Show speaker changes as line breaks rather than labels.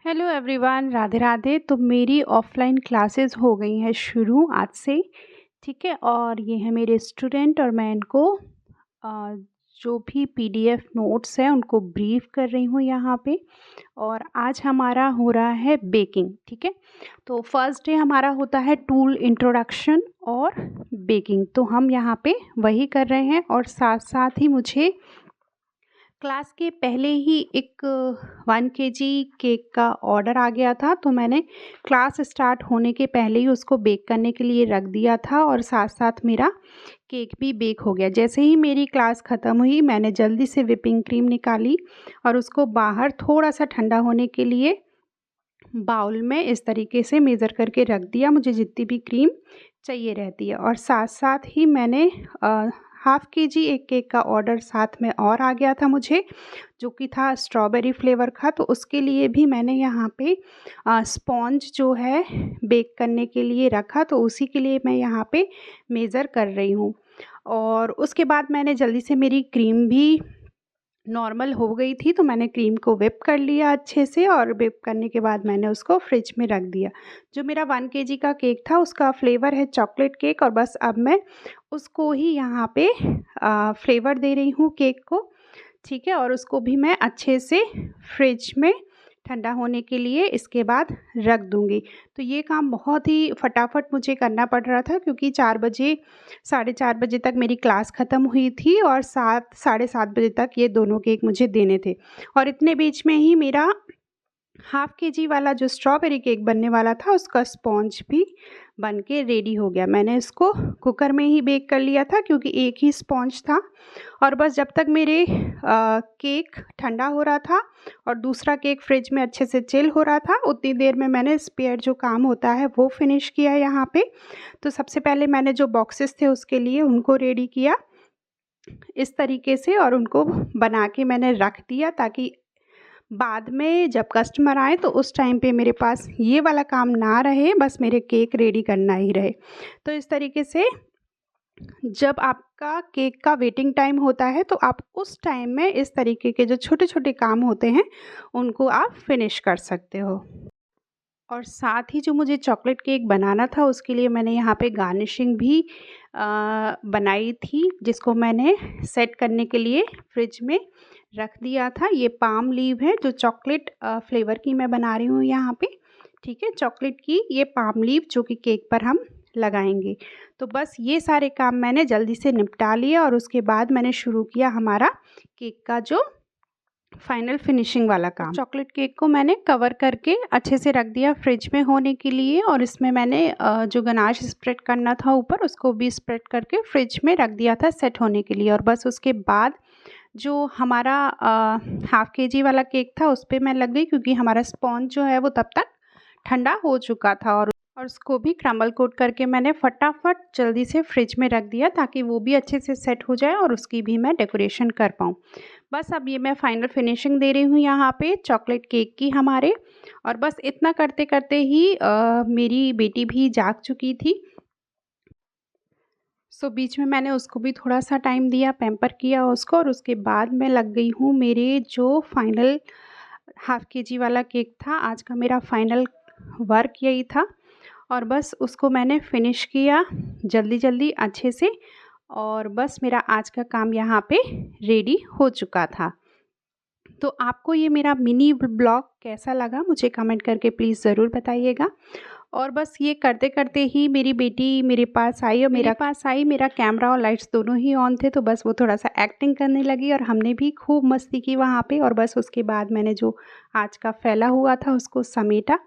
Hello everyone, Radhe Radhe. तो मेरी offline classes हो गई हैं शुरू आज से। ठीक है, और ये है मेरे स्टूडेंट और मैं इनको अ, जो भी पीडीएफ नोट्स हैं उनको ब्रीफ कर रही हूँ यहाँ पे। और आज हमारा हो रहा है बेकिंग। ठीक है, तो फर्स्ट डे हमारा होता है टूल इंट्रोडक्शन और बेकिंग, तो हम यहाँ पे वही कर रहे हैं। और साथ साथ ही मुझे क्लास के पहले ही एक 1 kg केक का ऑर्डर आ गया था, तो मैंने क्लास स्टार्ट होने के पहले ही उसको बेक करने के लिए रख दिया था और साथ साथ मेरा केक भी बेक हो गया। जैसे ही मेरी क्लास ख़त्म हुई मैंने जल्दी से व्हिपिंग क्रीम निकाली और उसको बाहर थोड़ा सा ठंडा होने के लिए बाउल में इस तरीके से मेज़र करके रख दिया, मुझे जितनी भी क्रीम चाहिए रहती है। और साथ साथ ही मैंने 1/2 kg एक केक का ऑर्डर साथ में और आ गया था मुझे, जो कि था स्ट्रॉबेरी फ्लेवर का। तो उसके लिए भी मैंने यहाँ पे स्पॉन्ज जो है बेक करने के लिए रखा, तो उसी के लिए मैं यहाँ पे मेज़र कर रही हूँ। और उसके बाद मैंने जल्दी से, मेरी क्रीम भी नॉर्मल हो गई थी, तो मैंने क्रीम को व्हिप कर लिया अच्छे से और व्हिप करने के बाद मैंने उसको फ्रिज में रख दिया। जो मेरा 1 kg का केक था उसका फ्लेवर है चॉकलेट केक, और बस अब मैं उसको ही यहाँ पे फ्लेवर दे रही हूँ केक को। ठीक है, और उसको भी मैं अच्छे से फ्रिज में ठंडा होने के लिए इसके बाद रख दूँगी। तो ये काम बहुत ही फटाफट मुझे करना पड़ रहा था, क्योंकि 4 बजे, साढ़े 4 बजे तक मेरी क्लास ख़त्म हुई थी और 7 साढ़े 7 बजे तक ये दोनों केक मुझे देने थे। और इतने बीच में ही मेरा 1/2 kg वाला जो स्ट्रॉबेरी केक बनने वाला था उसका स्पॉन्ज भी बन के रेडी हो गया। मैंने इसको कुकर में ही बेक कर लिया था, क्योंकि एक ही स्पॉन्ज था। और बस जब तक मेरे केक ठंडा हो रहा था और दूसरा केक फ्रिज में अच्छे से चिल हो रहा था, उतनी देर में मैंने स्पेयर जो काम होता है वो फिनिश किया यहाँ पे। तो सबसे पहले मैंने जो बॉक्सेस थे उसके लिए उनको रेडी किया इस तरीके से, और उनको बना के मैंने रख दिया, ताकि बाद में जब कस्टमर आए तो उस टाइम पे मेरे पास ये वाला काम ना रहे, बस मेरे केक रेडी करना ही रहे। तो इस तरीके से जब आपका केक का वेटिंग टाइम होता है तो आप उस टाइम में इस तरीके के जो छोटे छोटे काम होते हैं उनको आप फिनिश कर सकते हो। और साथ ही जो मुझे चॉकलेट केक बनाना था उसके लिए मैंने यहाँ पे गार्निशिंग भी बनाई थी, जिसको मैंने सेट करने के लिए फ्रिज में रख दिया था। ये पाम लीव है जो चॉकलेट फ्लेवर की मैं बना रही हूँ यहाँ पे। ठीक है, चॉकलेट की ये पाम लीव जो कि केक पर हम लगाएंगे। तो बस ये सारे काम मैंने जल्दी से निपटा लिया और उसके बाद मैंने शुरू किया हमारा केक का जो फाइनल फिनिशिंग वाला काम। चॉकलेट केक को मैंने कवर करके अच्छे से रख दिया फ्रिज में होने के लिए, और इसमें मैंने जो गनाश स्प्रेड करना था ऊपर उसको भी स्प्रेड करके फ्रिज में रख दिया था सेट होने के लिए। और बस उसके बाद जो हमारा 1/2 kg वाला केक था उस पर मैं लग गई, क्योंकि हमारा स्पॉन्ज जो है वो तब तक ठंडा हो चुका था। और उसको भी क्रम्बल कोट करके मैंने फटाफट जल्दी से फ्रिज में रख दिया, ताकि वो भी अच्छे से सेट हो जाए और उसकी भी मैं डेकोरेशन कर पाऊँ। बस अब ये मैं फाइनल फिनिशिंग दे रही हूँ यहाँ पे चॉकलेट केक की हमारे। और बस इतना करते करते ही मेरी बेटी भी जाग चुकी थी। सो बीच में मैंने उसको भी थोड़ा सा टाइम दिया, पैम्पर किया उसको, और उसके बाद मैं लग गई हूँ मेरे जो फाइनल 1/2 kg वाला केक था। आज का मेरा फाइनल वर्क यही था, और बस उसको मैंने फिनिश किया जल्दी जल्दी अच्छे से। और बस मेरा आज का काम यहाँ पे रेडी हो चुका था। तो आपको ये मेरा मिनी ब्लॉग कैसा लगा मुझे कमेंट करके प्लीज़ ज़रूर बताइएगा। और बस ये करते करते ही मेरी बेटी मेरे पास आई, और मेरा कैमरा और लाइट्स दोनों ही ऑन थे, तो बस वो थोड़ा सा एक्टिंग करने लगी और हमने भी खूब मस्ती की वहाँ पे। और बस उसके बाद मैंने जो आज का फैला हुआ था उसको समेटा,